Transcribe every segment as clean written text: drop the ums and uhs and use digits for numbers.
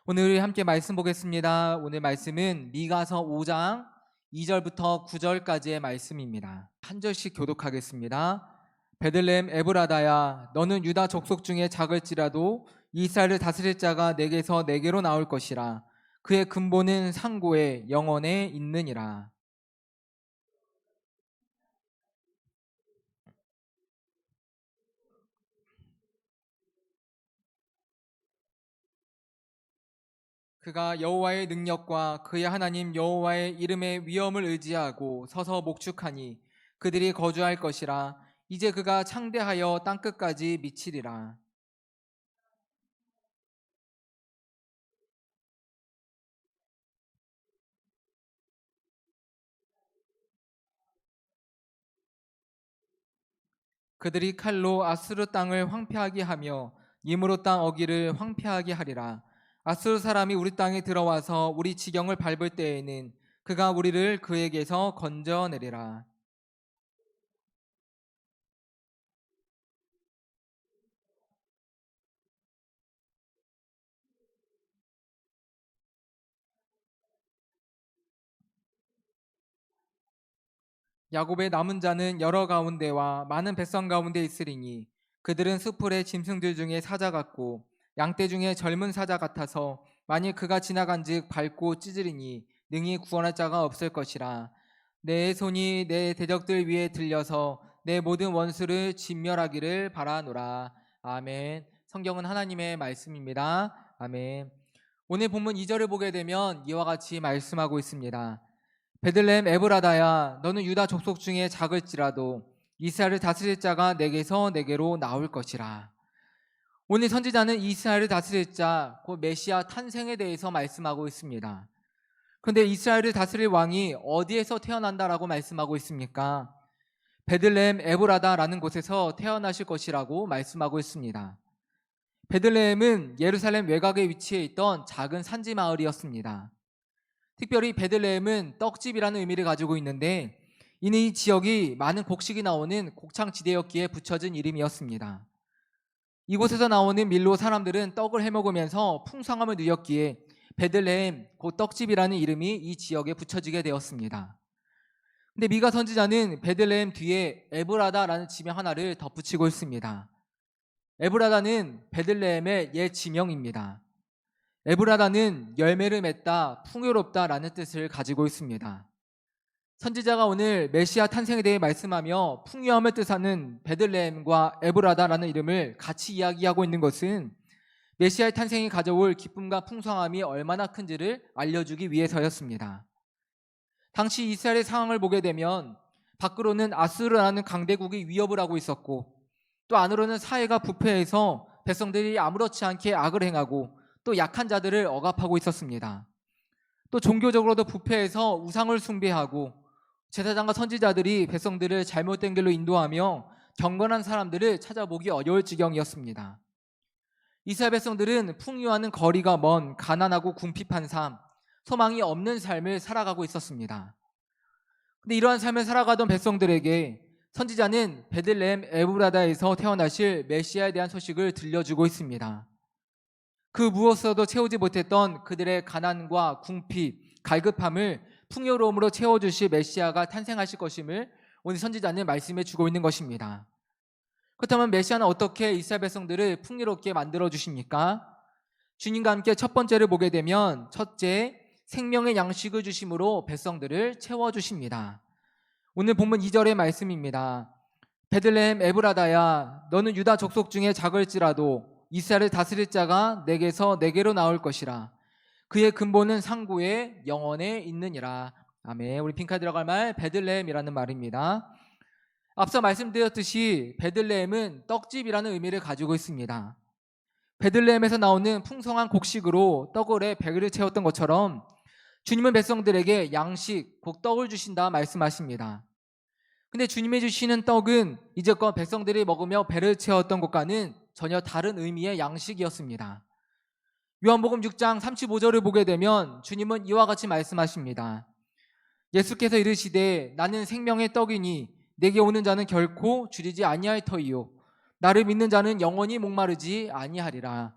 오늘 우리 함께 말씀 보겠습니다. 오늘 말씀은 미가서 5장 2절부터 9절까지의 말씀입니다. 한 절씩 교독하겠습니다. 베들레헴 에브라다야, 너는 유다 족속 중에 작을지라도 이스라엘을 다스릴 자가 내게서 내게로 나올 것이라. 그의 근본은 상고에 영원에 있느니라. 그가 여호와의 능력과 그의 하나님 여호와의 이름의 위엄을 의지하고 서서 목축하니 그들이 거주할 것이라. 이제 그가 창대하여 땅끝까지 미치리라. 그들이 칼로 아수르 땅을 황폐하게 하며 예므로 땅 어기를 황폐하게 하리라. 아수르 사람이 우리 땅에 들어와서 우리 지경을 밟을 때에는 그가 우리를 그에게서 건져내리라. 야곱의 남은 자는 여러 가운데와 많은 백성 가운데 있으리니 그들은 수풀의 짐승들 중에 사자 같고 양떼 중에 젊은 사자 같아서 만일 그가 지나간즉 밟고 찢으리니 능히 구원할 자가 없을 것이라. 내 손이 내 대적들 위에 들려서 내 모든 원수를 진멸하기를 바라노라. 아멘. 성경은 하나님의 말씀입니다. 아멘. 오늘 본문 2절을 보게 되면 이와 같이 말씀하고 있습니다. 베들레헴 에브라다야, 너는 유다 족속 중에 작을지라도 이스라엘을 다스릴 자가 내게서 내게로 나올 것이라. 오늘 선지자는 이스라엘을 다스릴 자, 곧 메시아 탄생에 대해서 말씀하고 있습니다. 그런데 이스라엘을 다스릴 왕이 어디에서 태어난다라고 말씀하고 있습니까? 베들레헴 에브라다라는 곳에서 태어나실 것이라고 말씀하고 있습니다. 베들레헴은 예루살렘 외곽에 위치해 있던 작은 산지 마을이었습니다. 특별히 베들레헴은 떡집이라는 의미를 가지고 있는데 이는 이 지역이 많은 곡식이 나오는 곡창지대였기에 붙여진 이름이었습니다. 이곳에서 나오는 밀로 사람들은 떡을 해먹으면서 풍성함을 누렸기에 베들레헴 곧 떡집이라는 이름이 이 지역에 붙여지게 되었습니다. 근데 미가 선지자는 베들레헴 뒤에 에브라다라는 지명 하나를 덧붙이고 있습니다. 에브라다는 베들레헴의 옛 지명입니다. 에브라다는 열매를 맺다, 풍요롭다라는 뜻을 가지고 있습니다. 선지자가 오늘 메시아 탄생에 대해 말씀하며 풍요함을 뜻하는 베들레헴과 에브라다라는 이름을 같이 이야기하고 있는 것은 메시아의 탄생이 가져올 기쁨과 풍성함이 얼마나 큰지를 알려주기 위해서였습니다. 당시 이스라엘의 상황을 보게 되면 밖으로는 아수르라는 강대국이 위협을 하고 있었고 또 안으로는 사회가 부패해서 백성들이 아무렇지 않게 악을 행하고 또 약한 자들을 억압하고 있었습니다. 또 종교적으로도 부패해서 우상을 숭배하고 제사장과 선지자들이 백성들을 잘못된 길로 인도하며 경건한 사람들을 찾아보기 어려울 지경이었습니다. 이스라엘 백성들은 풍요하는 거리가 먼 가난하고 궁핍한 삶, 소망이 없는 삶을 살아가고 있었습니다. 근데 이러한 삶을 살아가던 백성들에게 선지자는 베들레헴 에브라다에서 태어나실 메시아에 대한 소식을 들려주고 있습니다. 그 무엇으로도 채우지 못했던 그들의 가난과 궁핍, 갈급함을 풍요로움으로 채워주실 메시아가 탄생하실 것임을 오늘 선지자는 말씀해 주고 있는 것입니다. 그렇다면 메시아는 어떻게 이스라엘 백성들을 풍요롭게 만들어 주십니까? 주님과 함께 첫 번째를 보게 되면 첫째, 생명의 양식을 주심으로 백성들을 채워주십니다. 오늘 본문 2절의 말씀입니다. 베들레헴 에브라다야, 너는 유다 족속 중에 작을지라도 이스라엘을 다스릴 자가 내게서 내게로 나올 것이라. 그의 근본은 상고에 영원에 있느니라. 아멘. 우리 빈칸 들어갈 말 베들레헴이라는 말입니다. 앞서 말씀드렸듯이 베들레헴은 떡집이라는 의미를 가지고 있습니다. 베들레헴에서 나오는 풍성한 곡식으로 떡을 배를 채웠던 것처럼 주님은 백성들에게 양식, 곧 떡을 주신다 말씀하십니다. 근데 주님이 주시는 떡은 이제껏 백성들이 먹으며 배를 채웠던 것과는 전혀 다른 의미의 양식이었습니다. 요한복음 6장 35절을 보게 되면 주님은 이와 같이 말씀하십니다. 예수께서 이르시되 나는 생명의 떡이니 내게 오는 자는 결코 줄이지 아니할 터이요 나를 믿는 자는 영원히 목마르지 아니하리라.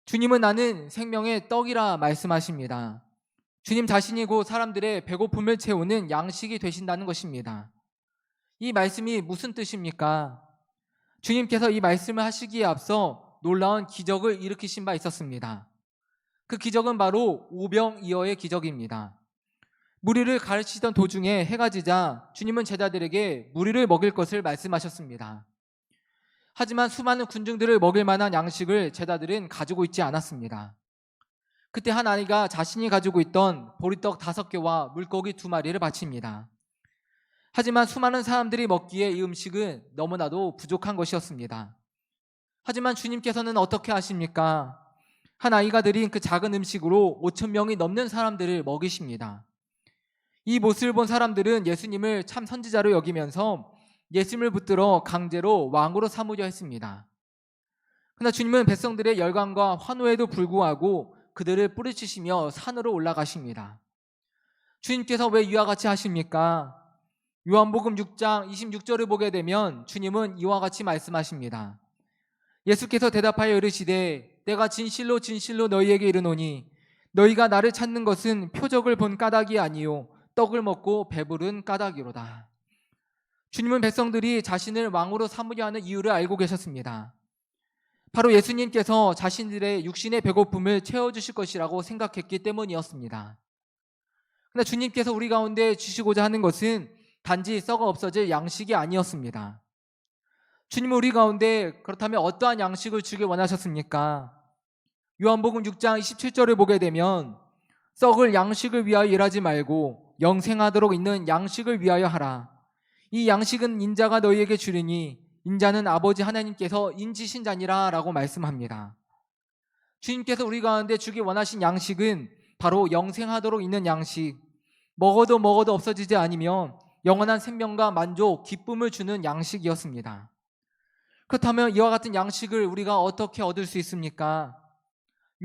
주님은 나는 생명의 떡이라 말씀하십니다. 주님 자신이 곧 사람들의 배고픔을 채우는 양식이 되신다는 것입니다. 이 말씀이 무슨 뜻입니까? 주님께서 이 말씀을 하시기에 앞서 놀라운 기적을 일으키신 바 있었습니다. 그 기적은 바로 오병이어의 기적입니다. 무리를 가르치던 도중에 해가 지자 주님은 제자들에게 무리를 먹일 것을 말씀하셨습니다. 하지만 수많은 군중들을 먹일 만한 양식을 제자들은 가지고 있지 않았습니다. 그때 한 아이가 자신이 가지고 있던 보리떡 5개와 물고기 2마리를 바칩니다. 하지만 수많은 사람들이 먹기에 이 음식은 너무나도 부족한 것이었습니다. 하지만 주님께서는 어떻게 하십니까? 한 아이가 드린 그 작은 음식으로 5,000명이 넘는 사람들을 먹이십니다. 이 모습을 본 사람들은 예수님을 참 선지자로 여기면서 예수님을 붙들어 강제로 왕으로 삼으려 했습니다. 그러나 주님은 백성들의 열광과 환호에도 불구하고 그들을 뿌리치시며 산으로 올라가십니다. 주님께서 왜 이와 같이 하십니까? 요한복음 6장 26절을 보게 되면 주님은 이와 같이 말씀하십니다. 예수께서 대답하여 이르시되 내가 진실로 진실로 너희에게 이르노니 너희가 나를 찾는 것은 표적을 본 까닭이 아니요 떡을 먹고 배부른 까닭이로다. 주님은 백성들이 자신을 왕으로 삼으려 하는 이유를 알고 계셨습니다. 바로 예수님께서 자신들의 육신의 배고픔을 채워주실 것이라고 생각했기 때문이었습니다. 그러나 주님께서 우리 가운데 주시고자 하는 것은 단지 썩어 없어질 양식이 아니었습니다. 주님은 우리 가운데 그렇다면 어떠한 양식을 주길 원하셨습니까? 요한복음 6장 27절을 보게 되면 썩을 양식을 위하여 일하지 말고 영생하도록 있는 양식을 위하여 하라. 이 양식은 인자가 너희에게 주리니 인자는 아버지 하나님께서 인지신 자니라 라고 말씀합니다. 주님께서 우리 가운데 주기 원하신 양식은 바로 영생하도록 있는 양식, 먹어도 없어지지 않으며 영원한 생명과 만족, 기쁨을 주는 양식이었습니다. 그렇다면 이와 같은 양식을 우리가 어떻게 얻을 수 있습니까?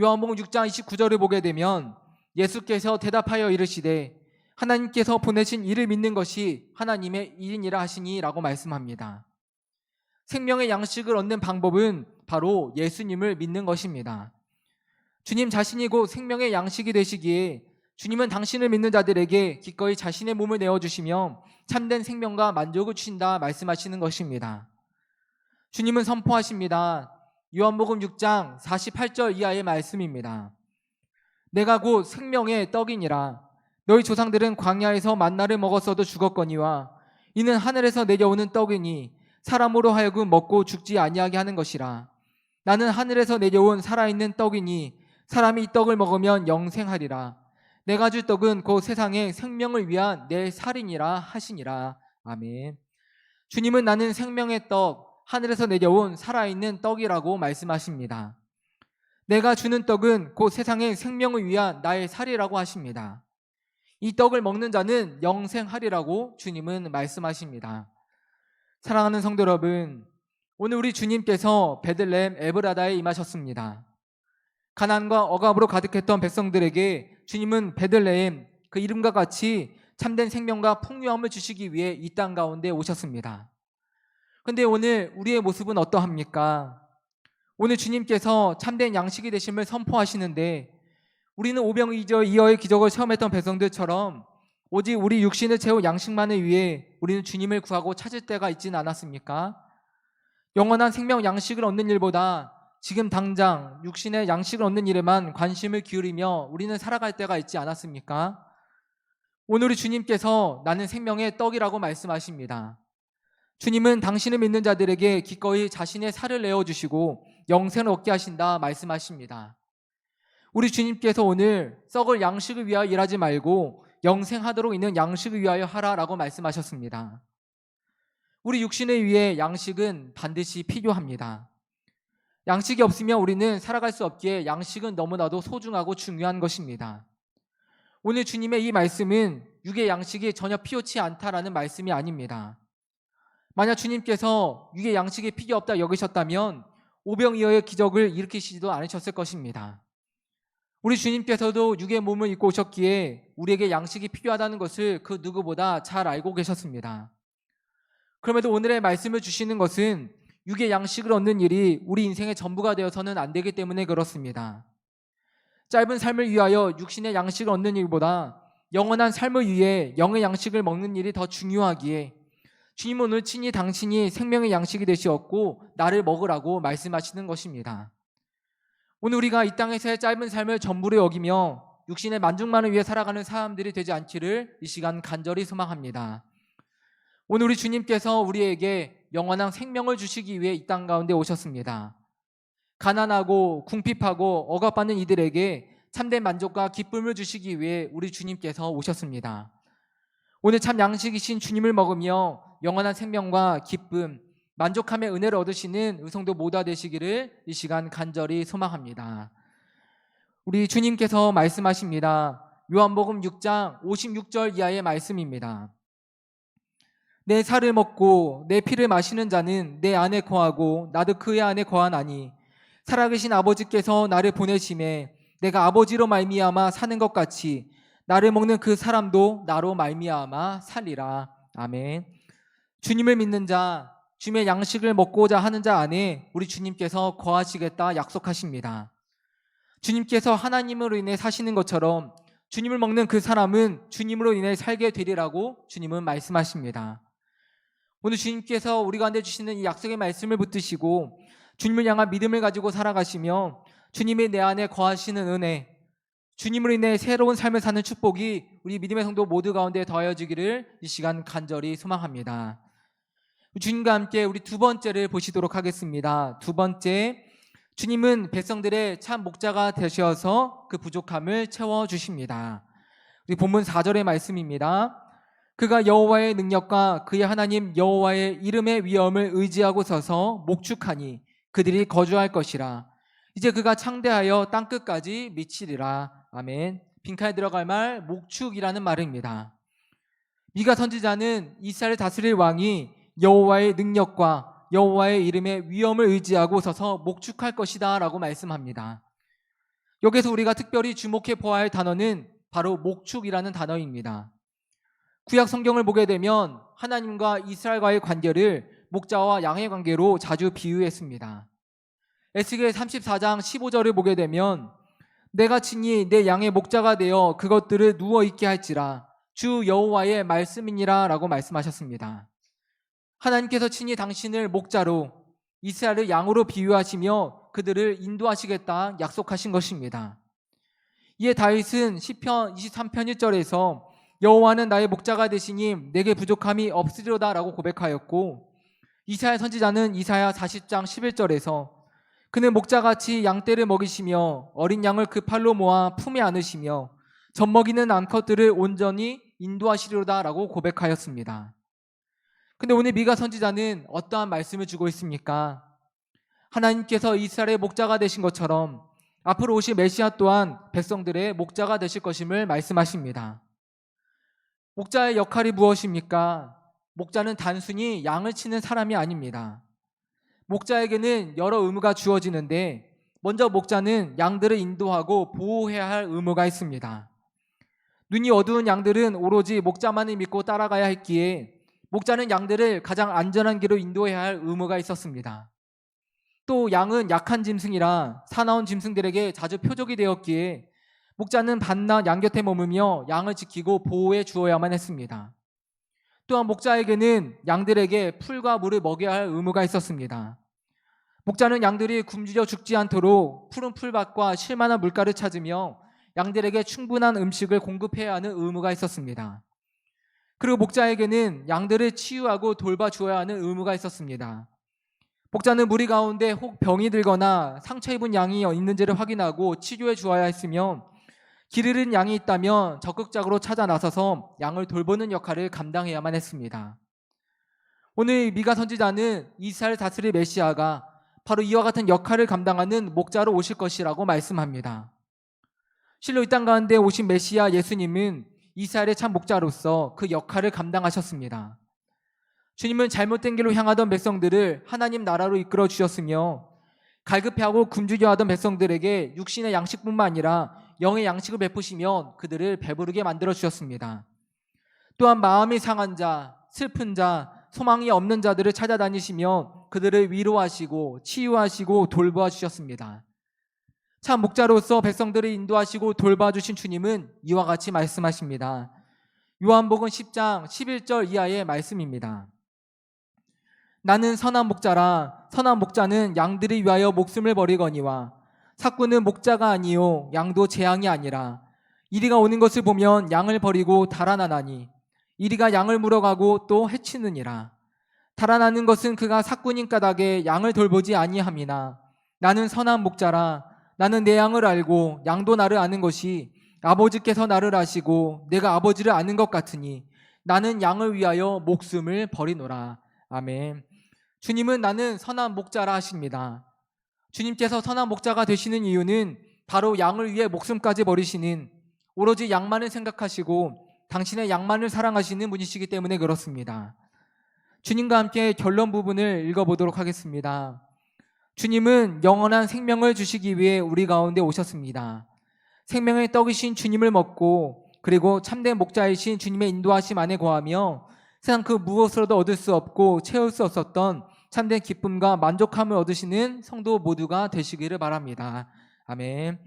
요한복음 6장 29절을 보게 되면 예수께서 대답하여 이르시되 하나님께서 보내신 이를 믿는 것이 하나님의 일이니라 하시니 라고 말씀합니다. 생명의 양식을 얻는 방법은 바로 예수님을 믿는 것입니다. 주님 자신이 곧 생명의 양식이 되시기에 주님은 당신을 믿는 자들에게 기꺼이 자신의 몸을 내어주시며 참된 생명과 만족을 주신다 말씀하시는 것입니다. 주님은 선포하십니다. 요한복음 6장 48절 이하의 말씀입니다. 내가 곧 생명의 떡이니라. 너희 조상들은 광야에서 만나를 먹었어도 죽었거니와 이는 하늘에서 내려오는 떡이니 사람으로 하여금 먹고 죽지 아니하게 하는 것이라. 나는 하늘에서 내려온 살아있는 떡이니 사람이 이 떡을 먹으면 영생하리라. 내가 줄 떡은 곧 세상의 생명을 위한 내 살이니라 하시니라. 아멘. 주님은 나는 생명의 떡, 하늘에서 내려온 살아있는 떡이라고 말씀하십니다. 내가 주는 떡은 곧 세상의 생명을 위한 나의 살이라고 하십니다. 이 떡을 먹는 자는 영생하리라고 주님은 말씀하십니다. 사랑하는 성도 여러분, 오늘 우리 주님께서 베들레헴 에브라다에 임하셨습니다. 가난과 억압으로 가득했던 백성들에게 주님은 베들레헴 그 이름과 같이 참된 생명과 풍요함을 주시기 위해 이 땅 가운데 오셨습니다. 그런데 오늘 우리의 모습은 어떠합니까? 오늘 주님께서 참된 양식이 되심을 선포하시는데 우리는 오병이어의 기적을 체험했던 백성들처럼 오직 우리 육신을 채울 양식만을 위해 우리는 주님을 구하고 찾을 때가 있지는 않았습니까? 영원한 생명 양식을 얻는 일보다 지금 당장 육신의 양식을 얻는 일에만 관심을 기울이며 우리는 살아갈 때가 있지 않았습니까? 오늘 우리 주님께서 나는 생명의 떡이라고 말씀하십니다. 주님은 당신을 믿는 자들에게 기꺼이 자신의 살을 내어주시고 영생을 얻게 하신다 말씀하십니다. 우리 주님께서 오늘 썩을 양식을 위하여 일하지 말고 영생하도록 있는 양식을 위하여 하라라고 말씀하셨습니다. 우리 육신을 위해 양식은 반드시 필요합니다. 양식이 없으면 우리는 살아갈 수 없기에 양식은 너무나도 소중하고 중요한 것입니다. 오늘 주님의 이 말씀은 육의 양식이 전혀 필요치 않다라는 말씀이 아닙니다. 만약 주님께서 육의 양식이 필요 없다 여기셨다면 오병이어의 기적을 일으키시지도 않으셨을 것입니다. 우리 주님께서도 육의 몸을 입고 오셨기에 우리에게 양식이 필요하다는 것을 그 누구보다 잘 알고 계셨습니다. 그럼에도 오늘의 말씀을 주시는 것은 육의 양식을 얻는 일이 우리 인생의 전부가 되어서는 안 되기 때문에 그렇습니다. 짧은 삶을 위하여 육신의 양식을 얻는 일보다 영원한 삶을 위해 영의 양식을 먹는 일이 더 중요하기에 주님 오늘 친히 당신이 생명의 양식이 되시었고 나를 먹으라고 말씀하시는 것입니다. 오늘 우리가 이 땅에서의 짧은 삶을 전부로 여기며 육신의 만족만을 위해 살아가는 사람들이 되지 않기를 이 시간 간절히 소망합니다. 오늘 우리 주님께서 우리에게 영원한 생명을 주시기 위해 이 땅 가운데 오셨습니다. 가난하고 궁핍하고 억압받는 이들에게 참된 만족과 기쁨을 주시기 위해 우리 주님께서 오셨습니다. 오늘 참 양식이신 주님을 먹으며 영원한 생명과 기쁨, 만족함의 은혜를 얻으시는 의성도 모두 되시기를 이 시간 간절히 소망합니다. 우리 주님께서 말씀하십니다. 요한복음 6장 56절 이하의 말씀입니다. 내 살을 먹고 내 피를 마시는 자는 내 안에 거하고 나도 그의 안에 거하나니 살아계신 아버지께서 나를 보내심에 내가 아버지로 말미암아 사는 것 같이 나를 먹는 그 사람도 나로 말미암아 살리라. 아멘. 주님을 믿는 자, 주님의 양식을 먹고자 하는 자 안에 우리 주님께서 거하시겠다 약속하십니다. 주님께서 하나님으로 인해 사시는 것처럼 주님을 먹는 그 사람은 주님으로 인해 살게 되리라고 주님은 말씀하십니다. 오늘 주님께서 우리 가운데 주시는 이 약속의 말씀을 붙드시고 주님을 향한 믿음을 가지고 살아가시며 주님이 내 안에 거하시는 은혜, 주님으로 인해 새로운 삶을 사는 축복이 우리 믿음의 성도 모두 가운데 더하여지기를 이 시간 간절히 소망합니다. 주님과 함께 우리 두 번째를 보시도록 하겠습니다. 두 번째, 주님은 백성들의 참 목자가 되셔서 그 부족함을 채워주십니다. 우리 본문 4절의 말씀입니다. 그가 여호와의 능력과 그의 하나님 여호와의 이름의 위엄을 의지하고 서서 목축하니 그들이 거주할 것이라. 이제 그가 창대하여 땅끝까지 미치리라. 아멘. 빈칸에 들어갈 말 목축이라는 말입니다. 미가 선지자는 이스라엘을 다스릴 왕이 여호와의 능력과 여호와의 이름의 위엄을 의지하고 서서 목축할 것이다 라고 말씀합니다. 여기서 우리가 특별히 주목해 보아야 할 단어는 바로 목축이라는 단어입니다. 구약 성경을 보게 되면 하나님과 이스라엘과의 관계를 목자와 양의 관계로 자주 비유했습니다. 에스겔 34장 15절을 보게 되면 내가 친히 내 양의 목자가 되어 그것들을 누워있게 할지라 주 여호와의 말씀이니라 라고 말씀하셨습니다. 하나님께서 친히 당신을 목자로 이스라엘을 양으로 비유하시며 그들을 인도하시겠다 약속하신 것입니다. 이에 다윗은 시편 23편 1절에서 여호와는 나의 목자가 되시니 내게 부족함이 없으리로다 라고 고백하였고, 이사야 선지자는 이사야 40장 11절에서 그는 목자같이 양떼를 먹이시며 어린 양을 그 팔로 모아 품에 안으시며 젖먹이는 암컷들을 온전히 인도하시리로다 라고 고백하였습니다. 근데 오늘 미가 선지자는 어떠한 말씀을 주고 있습니까? 하나님께서 이스라엘의 목자가 되신 것처럼 앞으로 오실 메시아 또한 백성들의 목자가 되실 것임을 말씀하십니다. 목자의 역할이 무엇입니까? 목자는 단순히 양을 치는 사람이 아닙니다. 목자에게는 여러 의무가 주어지는데 먼저 목자는 양들을 인도하고 보호해야 할 의무가 있습니다. 눈이 어두운 양들은 오로지 목자만을 믿고 따라가야 했기에 목자는 양들을 가장 안전한 길로 인도해야 할 의무가 있었습니다. 또 양은 약한 짐승이라 사나운 짐승들에게 자주 표적이 되었기에 목자는 밤낮 양 곁에 머무며 양을 지키고 보호해 주어야만 했습니다. 또한 목자에게는 양들에게 풀과 물을 먹여야 할 의무가 있었습니다. 목자는 양들이 굶주려 죽지 않도록 푸른 풀밭과 쉴만한 물가를 찾으며 양들에게 충분한 음식을 공급해야 하는 의무가 있었습니다. 그리고 목자에게는 양들을 치유하고 돌봐주어야 하는 의무가 있었습니다. 목자는 무리 가운데 혹 병이 들거나 상처 입은 양이 있는지를 확인하고 치료해 주어야 했으며, 길 잃은 양이 있다면 적극적으로 찾아 나서서 양을 돌보는 역할을 감당해야만 했습니다. 오늘 미가 선지자는 이스라엘 다스릴 메시아가 바로 이와 같은 역할을 감당하는 목자로 오실 것이라고 말씀합니다. 실로 이 땅 가운데 오신 메시아 예수님은 이스라엘의 참 목자로서 그 역할을 감당하셨습니다. 주님은 잘못된 길로 향하던 백성들을 하나님 나라로 이끌어 주셨으며, 갈급해하고 굶주려 하던 백성들에게 육신의 양식뿐만 아니라 영의 양식을 베푸시며 그들을 배부르게 만들어 주셨습니다. 또한 마음이 상한 자, 슬픈 자, 소망이 없는 자들을 찾아다니시며 그들을 위로하시고 치유하시고 돌보아 주셨습니다. 참 목자로서 백성들을 인도하시고 돌봐주신 주님은 이와 같이 말씀하십니다. 요한복음 10장 11절 이하의 말씀입니다. 나는 선한 목자라. 선한 목자는 양들을 위하여 목숨을 버리거니와 삭구는 목자가 아니요 양도 재앙이 아니라 이리가 오는 것을 보면 양을 버리고 달아나나니 이리가 양을 물어가고 또 해치느니라. 달아나는 것은 그가 삭구님 까닭에 양을 돌보지 아니함이나 나는 선한 목자라. 나는 내 양을 알고 양도 나를 아는 것이 아버지께서 나를 아시고 내가 아버지를 아는 것 같으니 나는 양을 위하여 목숨을 버리노라. 아멘. 주님은 나는 선한 목자라 하십니다. 주님께서 선한 목자가 되시는 이유는 바로 양을 위해 목숨까지 버리시는, 오로지 양만을 생각하시고 당신의 양만을 사랑하시는 분이시기 때문에 그렇습니다. 주님과 함께 결론 부분을 읽어보도록 하겠습니다. 주님은 영원한 생명을 주시기 위해 우리 가운데 오셨습니다. 생명의 떡이신 주님을 먹고 그리고 참된 목자이신 주님의 인도하심 안에 거하며 세상 그 무엇으로도 얻을 수 없고 채울 수 없었던 참된 기쁨과 만족함을 얻으시는 성도 모두가 되시기를 바랍니다. 아멘.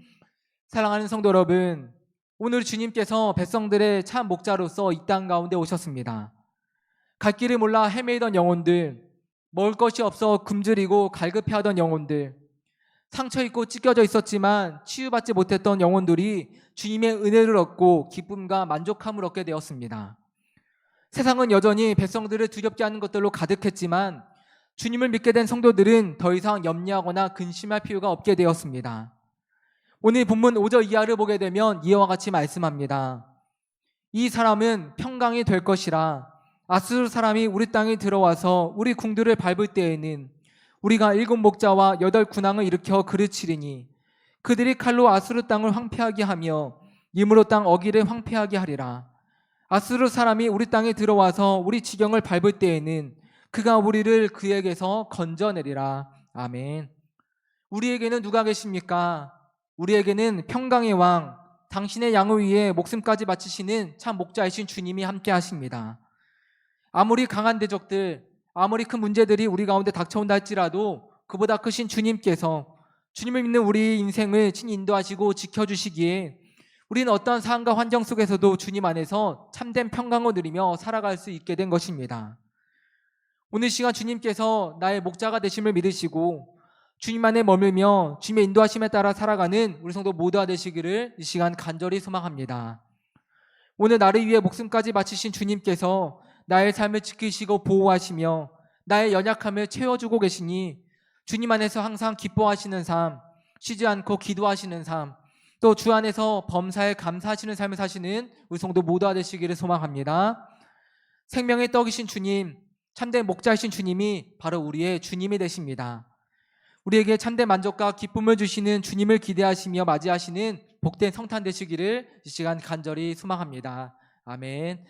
사랑하는 성도 여러분, 오늘 주님께서 백성들의 참 목자로서 이 땅 가운데 오셨습니다. 갈 길을 몰라 헤매이던 영혼들, 먹을 것이 없어 굶주리고 갈급해하던 영혼들, 상처 입고 찢겨져 있었지만 치유받지 못했던 영혼들이 주님의 은혜를 얻고 기쁨과 만족함을 얻게 되었습니다. 세상은 여전히 백성들을 두렵게 하는 것들로 가득했지만 주님을 믿게 된 성도들은 더 이상 염려하거나 근심할 필요가 없게 되었습니다. 오늘 본문 5절 이하를 보게 되면 이와 같이 말씀합니다. 이 사람은 평강이 될 것이라. 아수르 사람이 우리 땅에 들어와서 우리 궁들을 밟을 때에는 우리가 7 목자와 8 군왕을 일으켜 그르치리니 그들이 칼로 아수르 땅을 황폐하게 하며 임으로 땅 어기를 황폐하게 하리라. 아수르 사람이 우리 땅에 들어와서 우리 지경을 밟을 때에는 그가 우리를 그에게서 건져내리라. 아멘. 우리에게는 누가 계십니까? 우리에게는 평강의 왕, 당신의 양을 위해 목숨까지 바치시는 참 목자이신 주님이 함께 하십니다. 아무리 강한 대적들, 아무리 큰 문제들이 우리 가운데 닥쳐온다 할지라도 그보다 크신 주님께서 주님을 믿는 우리 인생을 친히 인도하시고 지켜주시기에 우리는 어떠한 상황과 환경 속에서도 주님 안에서 참된 평강을 누리며 살아갈 수 있게 된 것입니다. 오늘 시간 주님께서 나의 목자가 되심을 믿으시고 주님 안에 머물며 주님의 인도하심에 따라 살아가는 우리 성도 모두가 되시기를 이 시간 간절히 소망합니다. 오늘 나를 위해 목숨까지 바치신 주님께서 나의 삶을 지키시고 보호하시며 나의 연약함을 채워주고 계시니 주님 안에서 항상 기뻐하시는 삶, 쉬지 않고 기도하시는 삶, 또 주 안에서 범사에 감사하시는 삶을 사시는 우리 성도 모두가 되시기를 소망합니다. 생명의 떡이신 주님, 참된 목자이신 주님이 바로 우리의 주님이 되십니다. 우리에게 참된 만족과 기쁨을 주시는 주님을 기대하시며 맞이하시는 복된 성탄 되시기를 이 시간 간절히 소망합니다. 아멘.